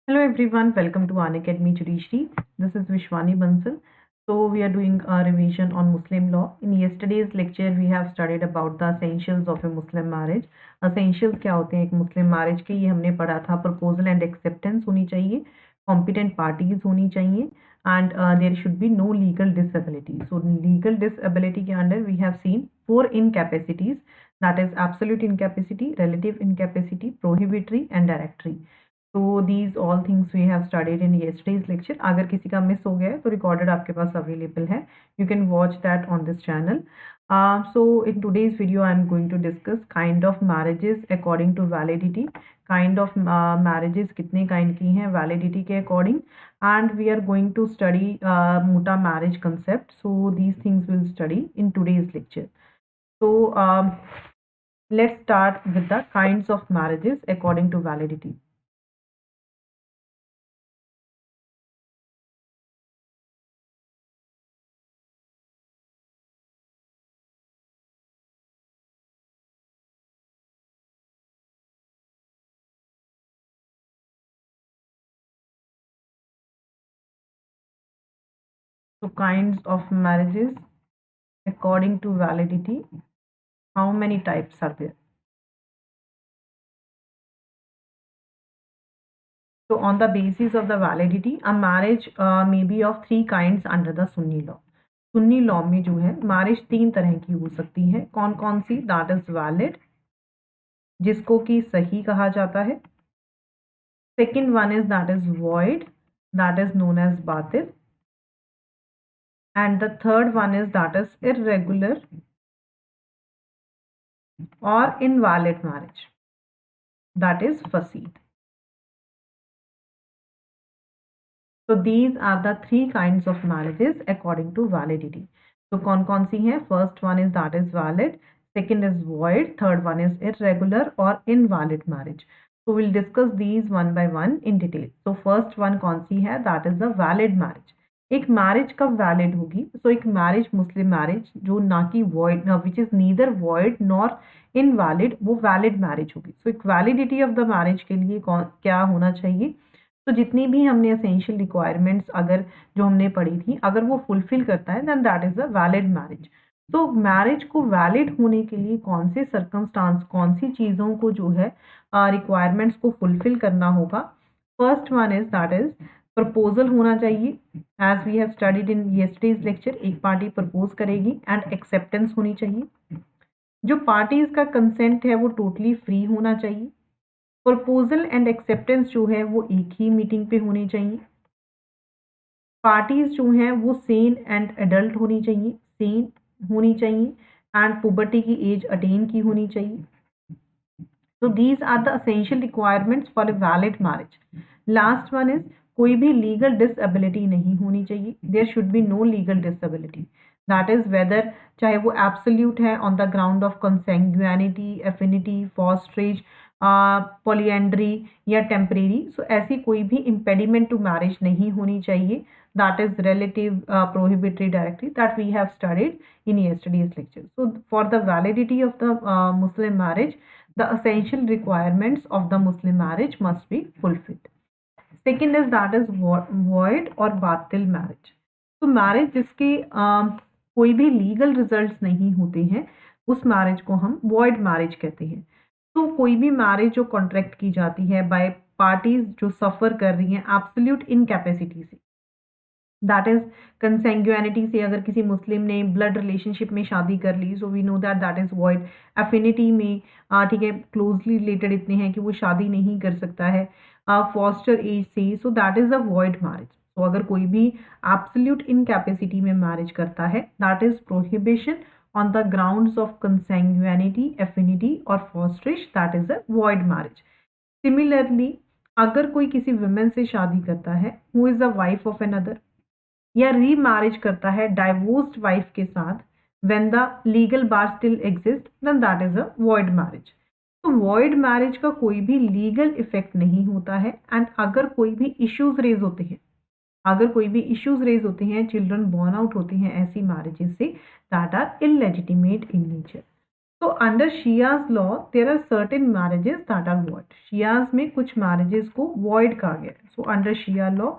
Hello everyone, welcome to An Academy Judiciary. This is Vishwani Bansal. So we are doing a revision on Muslim law. In yesterday's lecture, we have studied about the essentials of a Muslim marriage. Essentials क्या होते हैं एक मुस्लिम marriage के, ये हमने पढ़ा था. Proposal and acceptance होनी चाहिए, कॉम्पिटेंट पार्टीज होनी चाहिए, and there should be no legal disability. So legal disability के under we have seen 4 incapacities, that is absolute incapacity, relative incapacity, prohibitory and directory. So these all things we have studied in yesterday's lecture. अगर किसी का miss हो गया है तो recorded आपके पास available है. You can watch that on this channel. So in today's video I am going to discuss kind of marriages according to validity. Kind of marriages कितने kind की हैं validity के according, and we are going to study muta marriage concept. So these things we'll study in today's lecture. So let's start with the kinds of marriages according to validity. So kinds of marriages according to validity, how many types are there? So on the basis of the validity, a marriage may be of 3 kinds under the Sunni law. Sunni law में जो है marriage 3 तरह की हो सकती है. कौन कौन सी? दैट इज वैलिड, जिसको कि सही कहा जाता है. Second one is that is void, that is known as बातिल. And the third one is that is irregular or invalid marriage, that is fasid. So these are the 3 kinds of marriages according to validity. So कौन सी हैं? First one is that is valid, second is void, third one is irregular or invalid marriage. So we'll discuss these one by one in detail. So first one कौन सी है? That is the valid marriage. एक marriage कब valid होगी? सो एक marriage, मुस्लिम marriage जो ना कि void, which is neither void nor invalid, वो वैलिड मैरिज होगी. सो एक वैलिडिटी ऑफ द मैरिज के लिए क्या होना चाहिए? तो जितनी भी हमने एसेंशियल रिक्वायरमेंट्स अगर जो हमने पढ़ी थी, अगर वो फुलफिल करता है then that is a valid marriage. तो मैरिज को वैलिड होने के लिए कौन से सर्कमस्टांस, कौन सी चीज़ों को जो है रिक्वायरमेंट्स को फुलफिल करना होगा? First one is that is proposal होना चाहिए. As we have studied in yesterday's lecture, एक पार्टी प्रपोज करेगी. एंड एक्सेप्टेंस होनी चाहिए. जो पार्टीज का कंसेंट है वो टोटली फ्री होना चाहिए. प्रपोजल एंड एक्सेप्टेंस जो है वो एक ही मीटिंग पे होनी चाहिए. पार्टीज जो हैं वो सेन एंड एडल्ट होनी चाहिए, सेन होनी चाहिए, एंड पुबर्टी की एज अटेन की होनी चाहिए. So these are the essential requirements for a valid marriage. Last one is कोई भी लीगल डिसेबिलिटी नहीं होनी चाहिए. There should be no legal disability. That is whether चाहे वो एब्सोल्यूट है on the ground of consanguinity, affinity, fosterage, polyandry या temporary. So ऐसी कोई भी इम्पेडिमेंट टू मैरिज नहीं होनी चाहिए. That is relative, prohibitory, directory, that we have studied in yesterday's lecture. So for the validity of the Muslim marriage, the essential requirements of the Muslim marriage must be fulfilled. Second is that is void or batil marriage. तो marriage जिसके कोई भी legal results नहीं होते हैं, उस marriage को हम वॉइड मैरिज कहते हैं. तो कोई भी मैरिज जो कॉन्ट्रैक्ट की जाती है बाय पार्टीज जो सफ़र कर रही हैं एब्सोल्यूट इनकैपेसिटी से, दैट इज कंसेंग्युइनिटी से. अगर किसी मुस्लिम ने ब्लड रिलेशनशिप में शादी कर ली, so we know that that is void. Affinity में ठीक है, क्लोजली रिलेटेड इतने हैं कि वो शादी नहीं कर सकता है. फॉस्टर एज से, सो that is a void marriage. तो अगर कोई भी एब्सोल्यूट इनकैपेसिटी में मैरिज करता है, that is prohibition on the grounds of consanguinity, affinity और fosterage, that is a void marriage. Similarly अगर कोई किसी वुमेन से शादी करता है who is a wife of another, या रीमैरिज करता है डाइवोर्स्ड वाइफ के साथ, when the legal bar still exist, then that is a void marriage. तो वॉइड मैरिज का कोई भी लीगल इफेक्ट नहीं होता है. एंड अगर कोई भी इश्यूज रेज होते हैं, अगर कोई भी इश्यूज रेज होते हैं, चिल्ड्रन बॉर्न आउट होते हैं ऐसी मैरिजेस से, that are illegitimate in nature. तो under Shia's law there are certain marriages that are void. Shias में कुछ मैरिजेस को वॉइड कहा गया है। सो अंडर शिया लॉ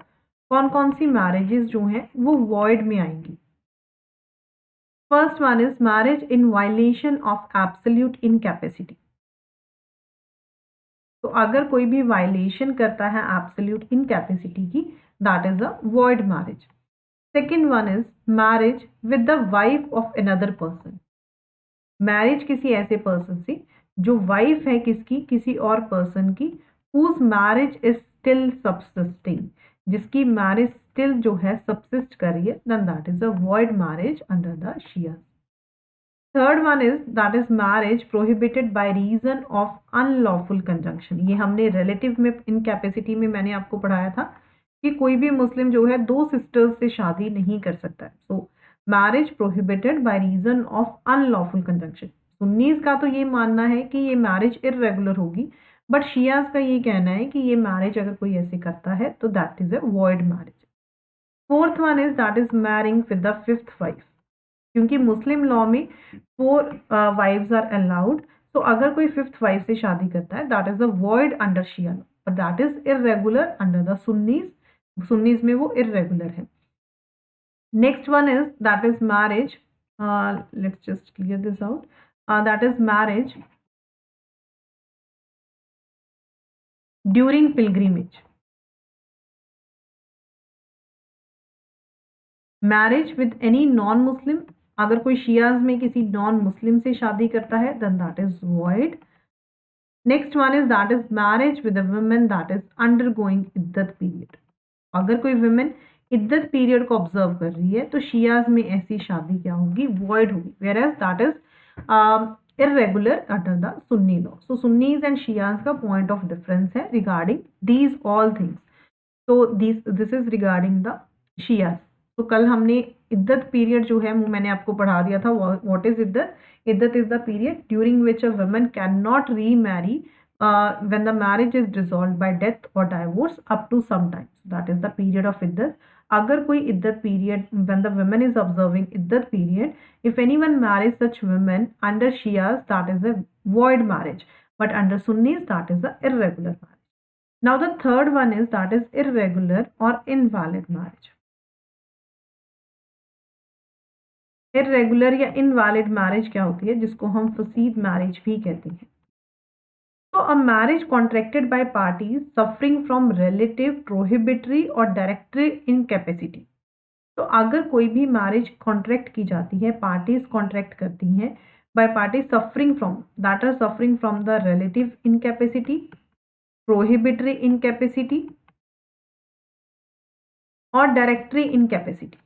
कौन कौन सी मैरिजेस जो हैं वो वॉइड में आएंगी। First one is marriage in violation of absolute incapacity. तो अगर कोई भी वायलेशन करता है एब्सोल्यूट इनकैपेसिटी की, that is a void marriage. Second one is marriage with the wife of another person. Marriage किसी ऐसे पर्सन से जो वाइफ है किसकी, किसी और पर्सन की, whose marriage is still subsisting, जिसकी मैरिज स्टिल जो है सबसिस्ट कर रही है, then that is a void marriage under the Shia। Third one is that is marriage prohibited by reason of unlawful conjunction. ये हमने रिलेटिव में इनकैपेसिटी में मैंने आपको पढ़ाया था कि कोई भी मुस्लिम जो है दो सिस्टर्स से शादी नहीं कर सकता है। So marriage prohibited by reason of unlawful conjunction. Sunnis का तो ये मानना है कि ये मैरिज इर्रेगुलर होगी, बट शियाज का ये कहना है कि ये मैरिज अगर कोई ऐसे करता है तो that is a void marriage. Fourth one is that is marrying with the fifth wife. क्योंकि मुस्लिम लॉ में 4 वाइफ्स आर अलाउड, तो अगर कोई फिफ्थ वाइफ से शादी करता है that is a void under Shia law, but that is irregular under the Sunnis. Sunnis में वो इर्रेगुलर है। Next one is that is marriage, let's just clear this out, that is marriage during pilgrimage. Marriage with any non Muslim, अगर कोई Shias में किसी non Muslim से शादी करता है then that is void. Next one is that is marriage with a woman that is undergoing इद्दत period. अगर कोई वुमेन इद्दत पीरियड को ऑब्जर्व कर रही है तो शियाज में ऐसी शादी क्या होगी, वॉइड होगी, whereas that is irregular under the Sunni law. So Sunnis and Shias का पॉइंट ऑफ डिफरेंस है रिगार्डिंग दीज ऑल थिंग्स। तो this is regarding the Shias. तो कल हमने इद्दत पीरियड जो है वो मैंने आपको पढ़ा दिया था। व्हाट इज इद्दत? इद्दत is the period during which a woman can not remarry when the marriage is dissolved by death or divorce up to some time, that is the period of iddat। अगर कोई इद्दत period, when the woman is observing iddat period, if anyone marries such women under Shias that is a void marriage, but under Sunnis that is the irregular marriage। Now the third one is that is irregular or invalid marriage। Irregular या invalid marriage क्या होती है, जिसको हम फसीद marriage भी कहते हैं। तो a marriage contracted by parties suffering from relative prohibitory और डायरेक्टरी इनकैपेसिटी। तो अगर कोई भी मैरिज कॉन्ट्रैक्ट की जाती है, पार्टीज कॉन्ट्रैक्ट करती हैं by parties suffering from, that are suffering from the relative incapacity, prohibitory incapacity और डायरेक्टरी इनकैपेसिटी।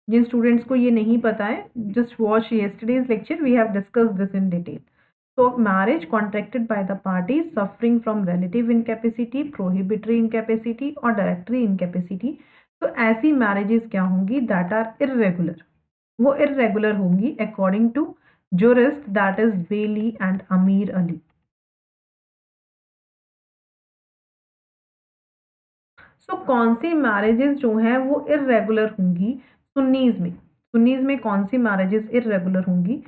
जिन स्टूडेंट्स को ये नहीं पता है, just watch yesterday's lecture, we have discussed this in detail. So marriage contracted by the parties suffering from relative incapacity, prohibitory incapacity और directory incapacity, तो ऐसी marriages क्या होंगी, that are irregular। वो irregular होंगी according to jurist that is Bailey and Amir Ali। So कौन सी marriages जो हैं वो irregular होंगी सुन्नीज में? सुन्नीज में कौन सी marriages irregular होंगी?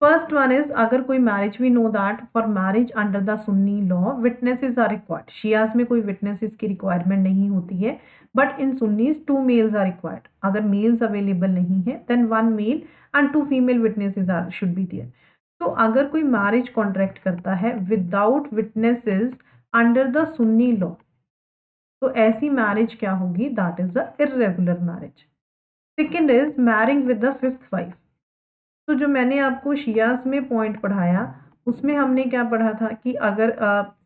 फर्स्ट वन इज अगर कोई marriage, we know that for marriage under the Sunni law witnesses are required. Shias में कोई विटनेसेस की रिक्वायरमेंट नहीं होती है, but in Sunnis 2 males are required. अगर मेल्स अवेलेबल नहीं है then 1 male and 2 female witnesses are should be there. तो अगर कोई मैरिज कॉन्ट्रैक्ट करता है without witnesses under the Sunni law, तो ऐसी मैरिज क्या होगी, that is the irregular marriage. Second is marrying with the fifth wife. तो जो मैंने आपको शियाज में पॉइंट पढ़ाया उसमें हमने क्या पढ़ा था कि अगर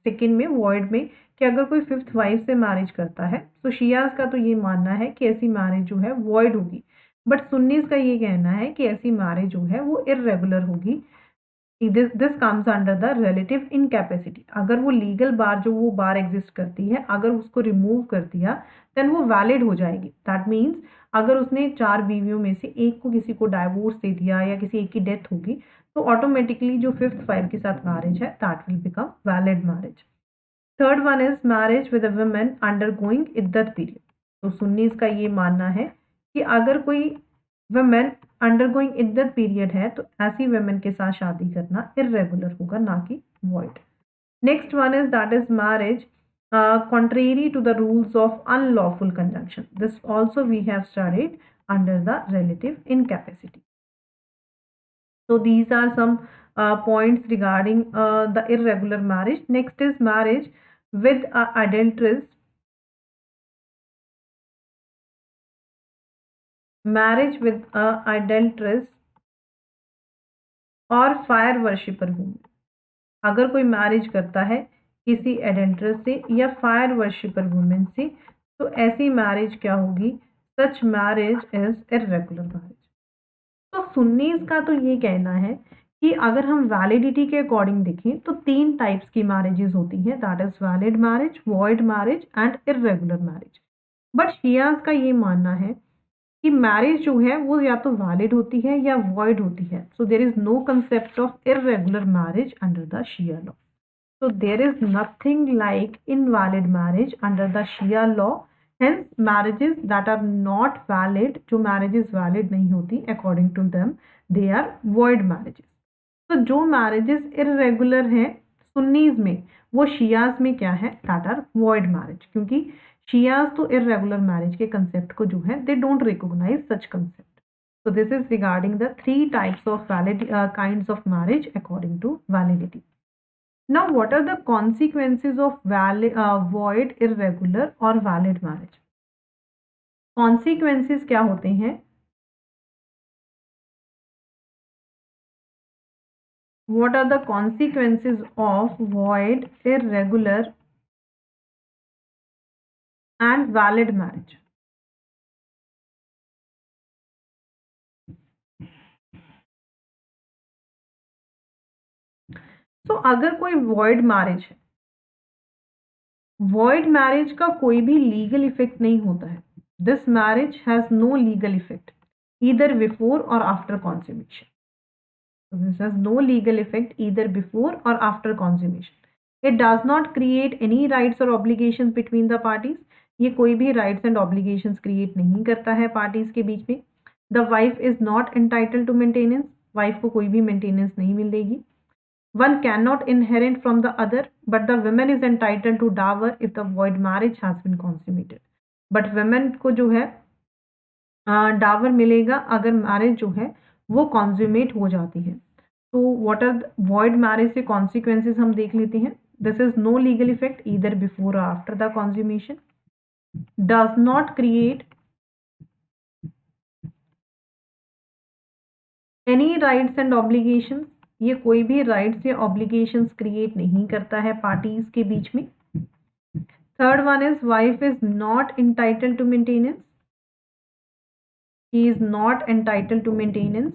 सेकेंड में वॉइड में कि अगर कोई फिफ्थ वाइफ से मैरिज करता है तो शियाज का तो ये मानना है कि ऐसी मैरिज जो है वॉइड होगी, बट सुन्नीस का ये कहना है कि ऐसी मैरिज जो है वो इर्रेगुलर होगी। This comes under the relative incapacity. अगर वो लीगल बार जो वो बार एग्जिस्ट करती है अगर उसको रिमूव कर दिया देन वो वैलिड हो जाएगी। दैट मीन्स अगर उसने 4 बीवियों में से एक को किसी को डाइवोर्स दे दिया या किसी एक की डेथ होगी तो ऑटोमेटिकली जो फिफ्थ वाइफ के साथ मैरिज है that will become valid marriage. Third one is marriage with a woman undergoing इद्दत पीरियड। तो सुन्नीस का ये मानना है कि अगर कोई वुमेन अंडरगोइंग इद्दत पीरियड है तो ऐसी वुमेन के साथ शादी करना इरेगुलर होगा, ना कि void. Next one is that is marriage contrary to the rules of unlawful conjunction. This also we have studied under the relative incapacity. So these are some points regarding the irregular marriage. Next is marriage with adulteress. Marriage with adulteress और fire worshipper women. अगर कोई marriage करता है किसी एडल्ट्रेस से या fire worshipper women से तो ऐसी मैरिज क्या होगी? सच मैरिज इज इरेगुलर मैरिज। तो सुन्नीस का तो ये कहना है कि अगर हम वैलिडिटी के अकॉर्डिंग देखें तो 3 टाइप्स की मैरिजेस होती हैं, that is valid marriage, void marriage and irregular marriage. But Shias का ये मानना है कि मैरिज जो है वो या तो वैलिड होती है या वॉइड होती है। So there is no concept of irregular marriage under the Shia law. So there is nothing like invalid marriage under the Shia law. Hence marriages that are not valid, जो marriages valid नहीं होती according to them, they are void marriages. तो जो marriages irregular हैं सुन्नीज में, वो Shias में क्या है? that are void marriage, क्योंकि शियाज तो irregular marriage के concept को जो है they don't recognize such concept. So this is regarding the 3 types of valid kinds of marriage according to validity. Now, what are the consequences of void, irregular और valid marriage? Consequences क्या होते हैं? What are the consequences of void, irregular and valid marriage? तो अगर कोई void marriage है, void marriage का कोई भी legal effect नहीं होता है. This marriage has no legal effect either before or after consummation. So this has no legal effect either before or after consummation. It does not create any rights or obligations between the parties. ये कोई भी rights and obligations create नहीं करता है parties के बीच में. The wife is not entitled to maintenance. Wife को कोई भी maintenance नहीं मिलेगी. One cannot inherit from the other, but the woman is entitled to dower if the void marriage has been consummated. But women को जो है डावर मिलेगा अगर मैरिज जो है वो कॉन्ज्यूमेट हो जाती है। तो व्हाट आर वॉइड मैरिज के कॉन्सिक्वेंसेस हम देख लेते हैं। This is no legal effect either before और after the consummation, does not create any rights and obligations, ये कोई भी राइट्स या ऑब्लिगेशंस क्रिएट नहीं करता है पार्टीज के बीच में। Third one is wife is not entitled to maintenance, he is not entitled to maintenance.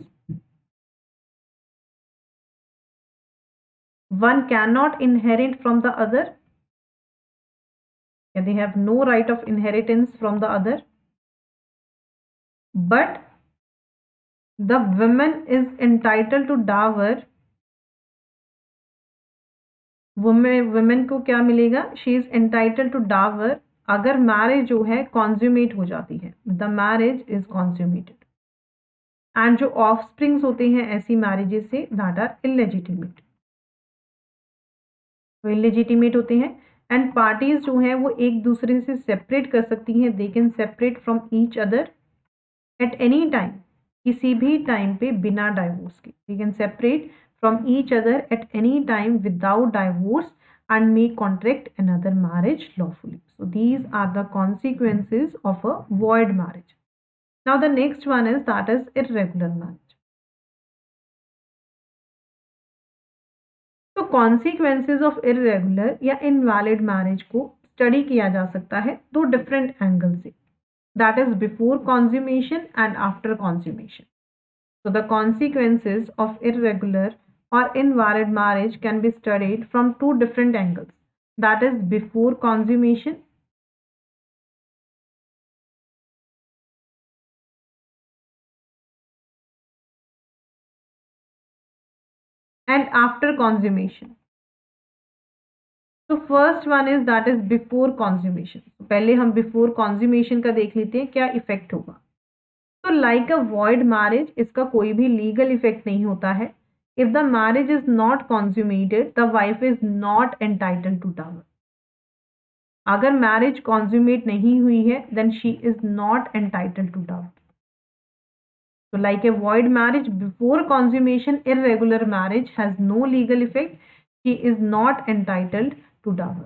One cannot inherit from the other, and they have no right of inheritance from the other, but the woman is entitled to dower. women को क्या मिलेगा? she is entitled to dower अगर marriage जो है consummate हो जाती है, the marriage is consummated, and जो ऑफ स्प्रिंग्स होते हैं ऐसी मैरिजेस से दैट आर इलेजिटिमेट, तो इलेजिटिमेट होते हैं। एंड पार्टीज जो हैं वो एक दूसरे से सेपरेट कर सकती हैं, they can separate from each other at any time, किसी भी टाइम पे बिना डाइवोर्स के, they can separate from each other at any time without divorce and may contract another marriage lawfully. So these are the consequences of a void marriage. Now the next one is that is irregular marriage. तो consequences of irregular या invalid marriage को study किया जा सकता है दो different angle से, that is before consummation and after consummation. So the consequences of irregular or invalid marriage can be studied from two different angles, that is before consummation and after consummation. So first one is that is before consummation. पहले हम before consummation का देख लेते हैं क्या effect होगा। तो like अ void marriage, इसका कोई भी लीगल इफेक्ट नहीं होता है। If the marriage is not consummated the wife is not entitled to dower. अगर मैरिज कॉन्ज्यूमेट नहीं हुई है then she is not entitled to dower. So like a void marriage before consummation, irregular marriage has no legal effect. She is not entitled to dower.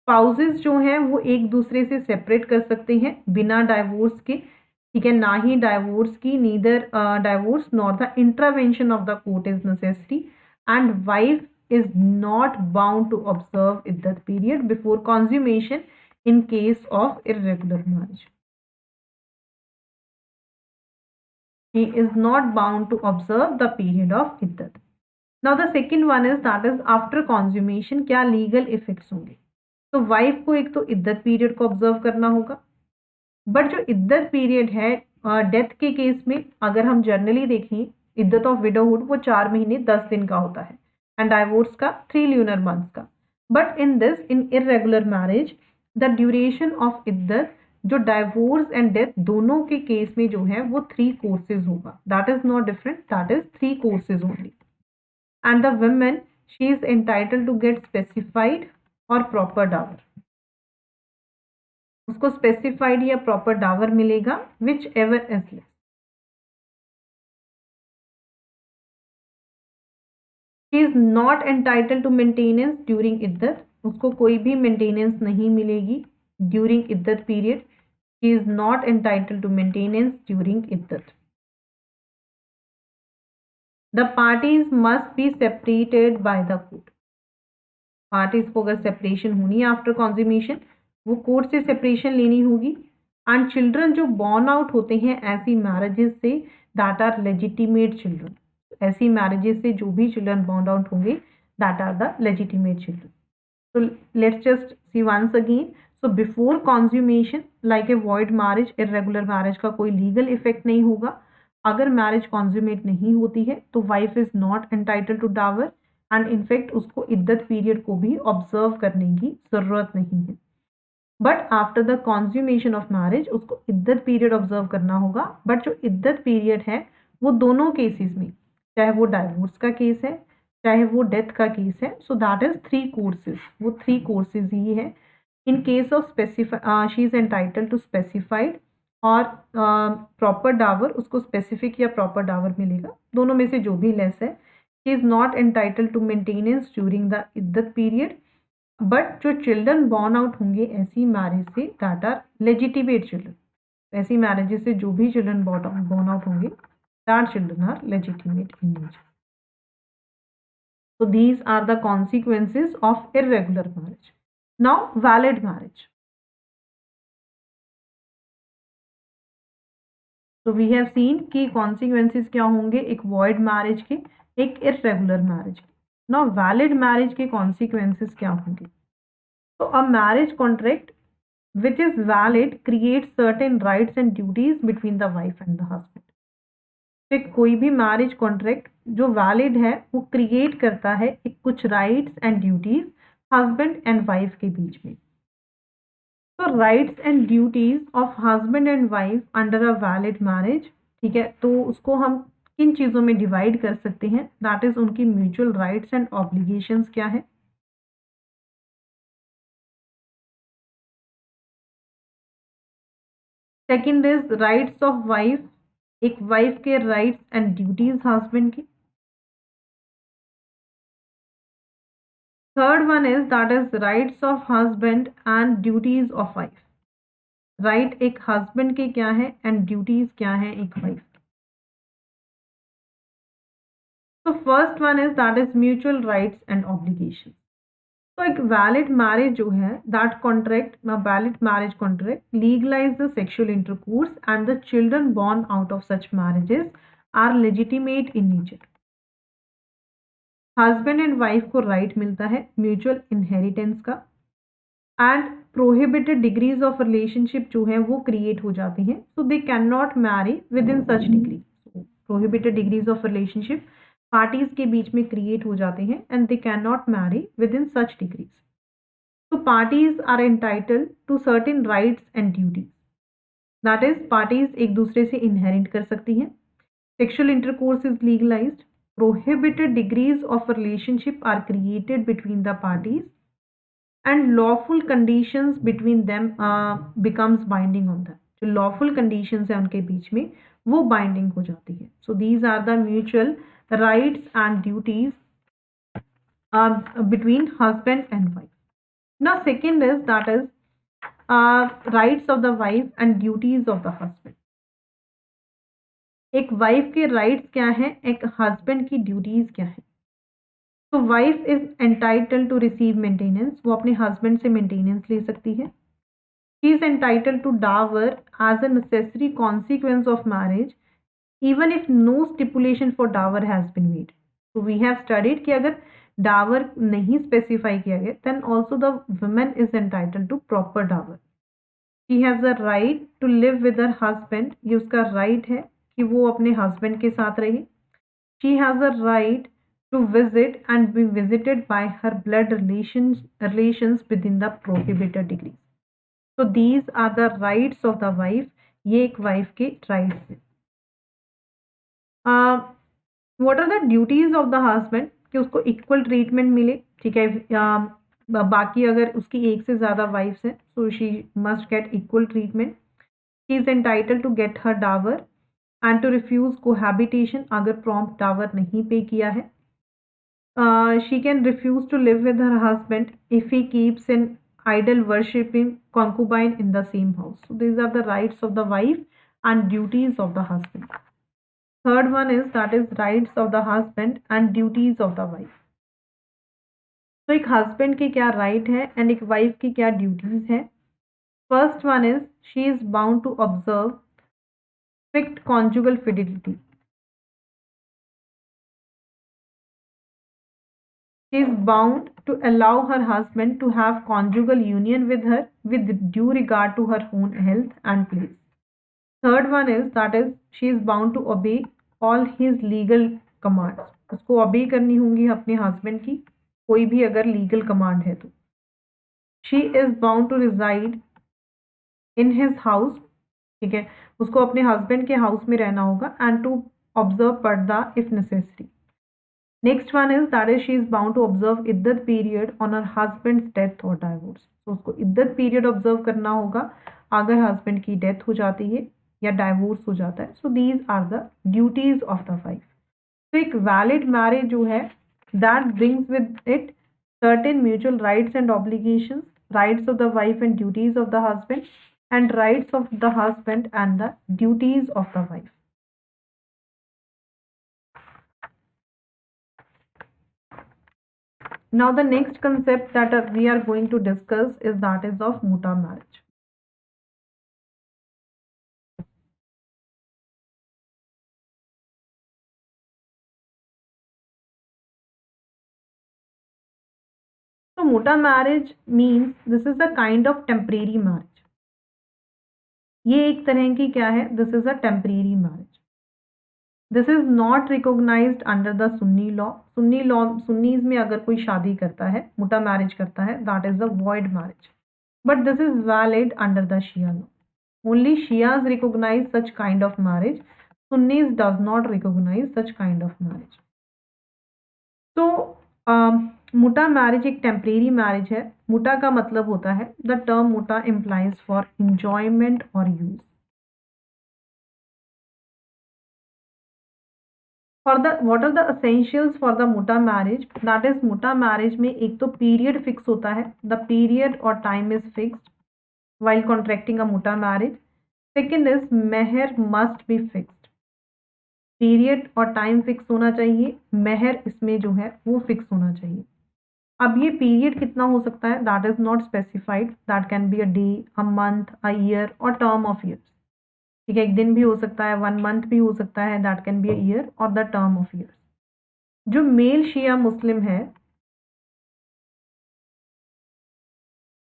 Spouses जो हैं वो एक दूसरे से सेपरेट कर सकते हैं बिना डाइवोर्स के, ठीक है, ना ही डाइवोर्स की, neither divorce nor the intervention of the court is necessary, and wife is not bound to observe iddat period before consummation in case of irregular marriage. He is not bound to observe the period of iddat. Now the second one is that is after consummation क्या legal effects होंगे। तो wife को एक तो इद्दत period को observe करना होगा, but जो इद्दत पीरियड है डेथ के केस में अगर हम जनरली देखें इद्दत ऑफ विडोहुड वो 4 महीने 10 दिन का होता है एंड डाइवोर्स का 3 ल्यूनर मंथ्स का। But in this in irregular marriage the duration of इद्दत जो डाइवोर्स एंड डेथ दोनों के केस में जो है वो 3 कोर्सेज होगा। That is not different, that is 3 courses only. And the women she is entitled to get specified और प्रॉपर डावर, उसको स्पेसिफाइड या प्रॉपर डावर मिलेगा whichever is less. She is not entitled to maintenance during इद्दत, उसको कोई भी maintenance नहीं मिलेगी ड्यूरिंग इद्दत period. She is not entitled to maintenance during इद्दत। The parties must be separated by the court, parties को अगर सेपरेशन होनी है आफ्टर कॉन्ज्यूमेशन वो कोर्ट से सेपरेशन लेनी होगी। एंड चिल्ड्रन जो बॉर्न आउट होते हैं ऐसी मैरिजेस से दैट आर लेजिटिमेट चिल्ड्रन, ऐसी मैरिजेस से जो भी चिल्ड्रन बॉर्न आउट होंगे that are the legitimate children. तो let's just see once again. So before consummation like a void marriage irregular marriage का कोई लीगल इफेक्ट नहीं होगा। अगर मैरिज कॉन्ज्यूमेट नहीं होती है तो wife is not entitled to dower and in fact उसको इद्दत पीरियड को भी ऑब्जर्व करने की जरूरत नहीं है। But after the consummation of marriage उसको इद्दत पीरियड ऑब्जर्व करना होगा। बट जो इद्दत पीरियड है वो दोनों केसेस में, चाहे वो डाइवोर्स का केस है चाहे वो डेथ का केस है, सो दैट इज 3 कोर्सेज, वो 3 कोर्सेज ही है। In case of specify she is entitled to specified और प्रॉपर डावर, उसको स्पेसिफिक या प्रॉपर डावर मिलेगा, दोनों में से जो भी लेस है। She is not entitled to maintenance during the इद्दत पीरियड, बट जो चिल्ड्रन बॉर्न आउट होंगे ऐसी मैरिज से दैट आर लेजिटिमेट चिल्ड्रन, ऐसी मैरिजेस से जो भी चिल्ड्रन बॉर्न आउट होंगे that children are legitimate in nature. So these are the consequences of irregular marriage. Now valid marriage. So we have seen कि consequences क्या होंगे एक void marriage के, एक irregular marriage के। Now valid marriage के consequences क्या होंगे? So a marriage contract which is valid creates certain rights and duties between the wife and the husband. कोई भी मैरिज कॉन्ट्रैक्ट जो वैलिड है वो क्रिएट करता है एक कुछ rights and duties husband and wife के बीच में। तो rights and duties of husband and wife under a valid marriage, ठीक है, तो उसको हम किन चीज़ों में डिवाइड कर सकते हैं, दैट इज उनकी म्यूचुअल राइट्स एंड ऑब्लिगेशंस क्या है। Second is rights of wife, एक वाइफ के राइट्स एंड ड्यूटीज हस्बैंड की। Third one is that is rights of husband and duties of wife, right एक हस्बैंड के क्या है एंड ड्यूटीज क्या है एक वाइफ। तो first one is that is mutual rights and obligation. तो एक वैलिड मैरिज जो है that contract valid marriage contract legalise the sexual intercourse and the children born out of such marriages are legitimate in nature. Husband and wife को right मिलता है mutual inheritance का and prohibited degrees of relationship जो है वो create हो जाती हैं, so they can not marry within such degree. Prohibited degrees of relationship parties के बीच में क्रिएट हो जाते हैं and they can not marry within such degrees. तो parties are entitled to certain rights and duties. That is parties एक दूसरे से इनहेरिट कर सकती हैं। Sexual intercourse is legalised. Prohibited degrees of relationship are created between the parties and lawful conditions between them becomes binding on them. जो lawful conditions है उनके बीच में वो बाइंडिंग हो जाती है। So these are the mutual rights and duties between husband and wife. Now second is that is rights of the wife and duties of the husband. एक वाइफ के राइट्स क्या हैं, एक हस्बैंड की ड्यूटीज क्या हैं। तो wife is entitle to receive maintenance, वो अपने हस्बैंड से मेंटेनेंस ले सकती है। She is entitle to dower as a necessary consequence of marriage even if no stipulation for dower has been made. तो वी हैव स्टडीड कि अगर dower नहीं स्पेसिफाई किया गया then also the women is entitle to proper Dawar. She has the right to live with her husband, ये उसका right है कि वो अपने हस्बैंड के साथ रहे। She has the right to visit and be visited by her blood relations within the prohibited degree. So these are the rights of the wife, ये एक वाइफ के राइट्स हैं। What are the duties of the husband, कि उसको equal treatment मिले, ठीक है। बाकी अगर उसकी एक से ज़्यादा वाइफ्स हैं so she must get equal treatment. She is entitle to get her dower and to refuse cohabitation, अगर प्रॉम्प्ट डावर नहीं पे किया है। She can refuse to live with her husband if he keeps an idol worshipping concubine in the same house. So these are the rights of the wife and duties of the husband. Third one is that is rights of the husband and duties of the wife. तो एक husband की क्या right है and एक wife की क्या duties है। First one is she is bound to observe strict conjugal fidelity. She is bound to allow her husband to have conjugal union with her with due regard to her own health and place. Third one is that is she is bound to obey all his legal commands. उसको obey करनी होंगी अपने husband की कोई भी अगर legal command है तो। She is bound to reside in his house, ठीक है, उसको अपने husband के house में रहना होगा and to observe purdah if necessary. Next one is that is she is bound to observe iddat period on her husband death और डाइवोर्स। तो उसको इद्दत पीरियड ऑब्जर्व करना होगा अगर हस्बैंड की डेथ हो जाती है या डाइवोर्स हो जाता है। So these are the duties of the wife. तो एक वैलिड मैरिज जो है that brings with it certain mutual rights and obligations, rights of the wife and duties of the husband and rights of the husband and the duties of the wife. Now the next concept that we are going to discuss is that is of muta marriage. So muta marriage means this is a kind of temporary marriage. ये एक तरह की क्या है, this is a temporary marriage. This is not recognized under the Sunni law. Sunnis में अगर कोई शादी करता है मुटा मैरिज करता है that is the void marriage. But this is valid under the Shia law. Only Shias recognize such kind of marriage. Sunnis does not recognize such kind of marriage. तो muta marriage एक टेम्परेरी मैरिज है। मुटा का मतलब होता है the term muta implies for enjoyment और use. For the what are the essentials for the muta marriage, that is muta marriage में एक तो पीरियड फिक्स होता है, द पीरियड और time is fixed while contracting a muta marriage. Second is mehr must be fixed. Period और time fix होना चाहिए, मेहर इसमें जो है वो फिक्स होना चाहिए। अब ये पीरियड कितना हो सकता है that is not specified, that can be a day, a month, a year और टर्म ऑफ ईयर्स। ठीक है, एक दिन भी हो सकता है, 1 मंथ भी हो सकता है, that can be a year और द टर्म ऑफ ईयर्स। जो मेल शिया मुस्लिम है,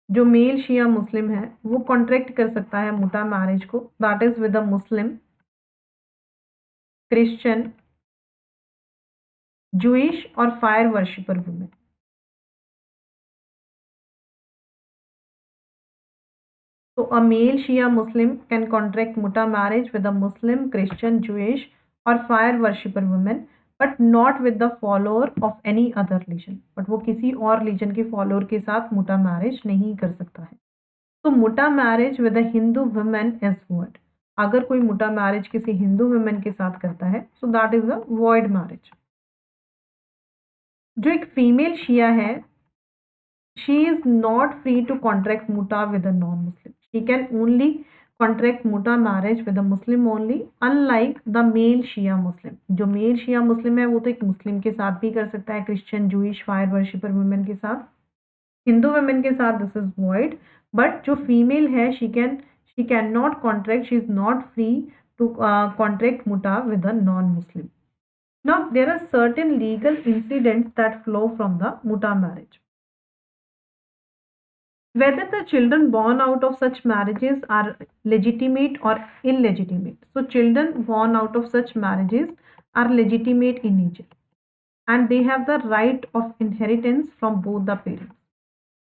जो मेल शिया मुस्लिम है वो कॉन्ट्रैक्ट कर सकता है मुटा मैरिज को, that is with a Muslim, Christian, Jewish और fire worshipper women. So a male Shia Muslim can contract muta marriage with a Muslim, Christian, Jewish or fire worshipper woman, but not with the follower of any other religion. But वो किसी और religion के follower के साथ मुटा marriage नहीं कर सकता है. तो muta marriage with a Hindu women is void. अगर कोई मुटा मैरिज किसी हिंदू वुमेन के साथ करता है so that is a void marriage. जो एक फीमेल शिया है, she is not free to contract muta with a non Muslim. She can only contract muta marriage with a Muslim only, unlike the male Shia Muslim. जो male Shia मुस्लिम है वो तो एक मुस्लिम के साथ भी कर सकता है, Christian, Jewish, fire worshipper women के साथ. हिंदू वुमेन के साथ दिस इज वॉइड. बट जो फीमेल है she can not contract, she is not free to contract muta with a non Muslim. Now there are certain legal incidents that flow from the muta marriage. Whether the children born out of such marriages are legitimate or illegitimate. So children born out of such marriages are legitimate in nature and they have the right of inheritance from both the parents.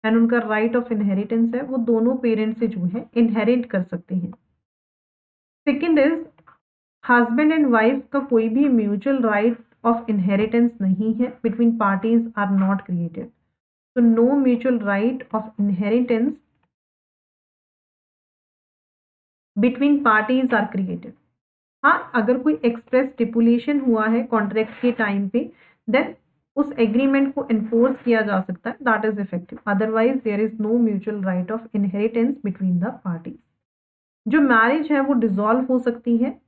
And उनका right of inheritance है, वो दोनों parents से जो है inherit कर सकते हैं. Second is husband and wife का कोई भी म्यूचुअल राइट ऑफ इनहेरिटेंस नहीं है. Between parties are not created. तो no mutual right of inheritance between parties are created. हाँ, अगर कोई एक्सप्रेस स्टिपुलेशन हुआ है कॉन्ट्रैक्ट के टाइम पे देन उस एग्रीमेंट को एनफोर्स किया जा सकता है, that is effective. Otherwise there is no mutual right of inheritance between the parties. जो मैरिज है वो डिसॉल्व हो सकती है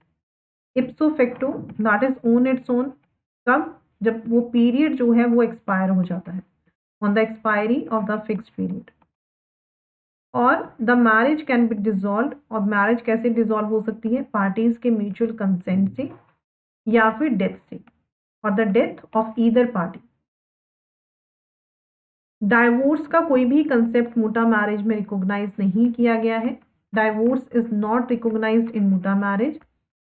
ipso facto, that is on its own. कब? जब वो पीरियड जो है वो एक्सपायर हो जाता है, on the expiry of the fixed period. और the marriage can be dissolve. और मैरिज कैसे डिसॉल्व हो सकती है? पार्टीज के म्यूचुअल कंसेंट से या फिर डेथ से, और the death of either party. Divorce का कोई भी कंसेप्ट मुटा मैरिज में रिकॉग्नाइज नहीं किया गया है. Divorce is not recognized in muta marriage.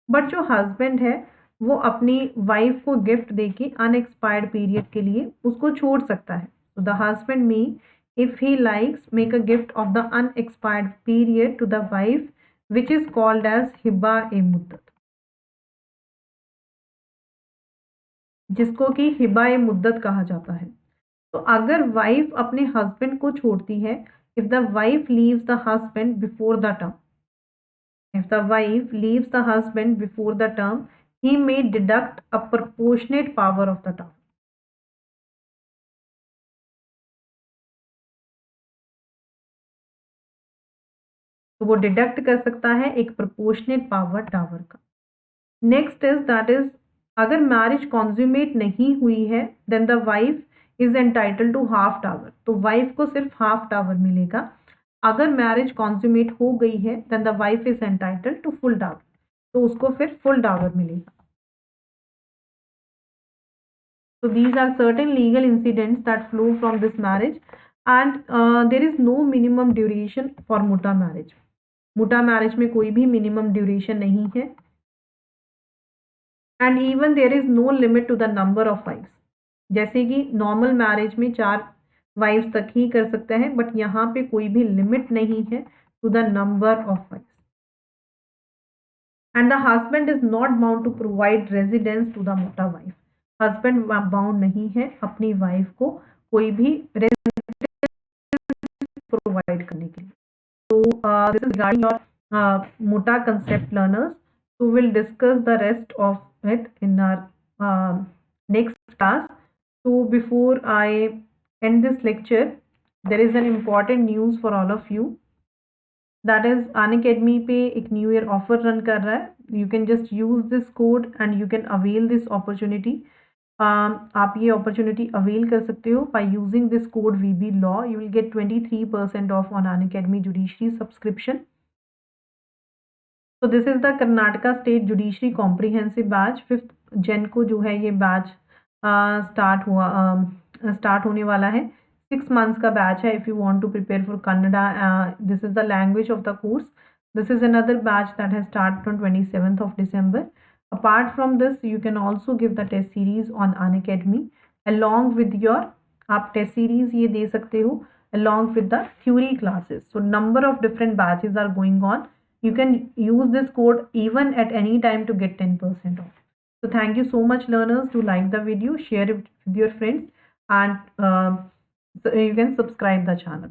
But जो हस्बैंड है वो अपनी वाइफ को गिफ्ट देके अनएक्सपायर्ड पीरियड के लिए उसको छोड़ सकता है. तो the husband may if he likes make a gift of the unexpired period to the wife which is called as हिब्बा ए मुद्दत, जिसको कि हिब्बा ए मुद्दत कहा जाता है. तो अगर वाइफ अपने हस्बैंड को छोड़ती है, if the wife leaves the husband before the term, if the wife leaves the husband before the term, he may deduct a proportionate power of the term. तो वो डिडक्ट कर सकता है एक प्रोपोर्शनेट पावर टावर का. Next is that is अगर marriage consummate नहीं हुई है then the wife is entitle to half dower. तो वाइफ को सिर्फ हाफ टावर मिलेगा. अगर मैरिज कॉन्ज्यूमेट हो गई है then the wife is entitle to full dower. तो उसको फिर फुल टावर मिलेगा. So these are certain legal incidents that flow from this marriage and there is no minimum duration for muta marriage. Muta marriage में कोई भी minimum duration नहीं है. And even there is no limit to the number of wives. जैसे कि normal marriage में 4 wives तक ही कर सकता है, बट यहाँ पे कोई भी लिमिट नहीं है to the number of wives. And the husband is not bound to provide residence to the muta wife. Husband bound नहीं है अपनी वाइफ को कोई भी रेजिडेंस प्रोवाइड करने के लिए. So this is regarding your muta concept learners. So we'll discuss the rest of it in our next class. So before I end this lecture, there is an important news for all of you. That is Unacademy पे एक new year offer run कर रहा है. You can just use this code and you can avail this opportunity. आप ये opportunity avail कर सकते हो by using this code VB Law. You will get 23% off on Unacademy judiciary subscription. तो this is the Karnataka state judiciary comprehensive batch. 5 जन को जो है ये बैच स्टार्ट होने वाला है. 6 months का बैच है. If you want to prepare for Kannada, this is the language of the course. This is another batch that has started on 27th of December. Apart from this, you can also give the test series on Unacademy along with your. आप test series ये दे सकते हो along with the theory classes. So number of different batches are going on. You can use this code even at any time to get 10% off. So thank you so much learners. To like the video, share it with your friends, and so you can subscribe the channel.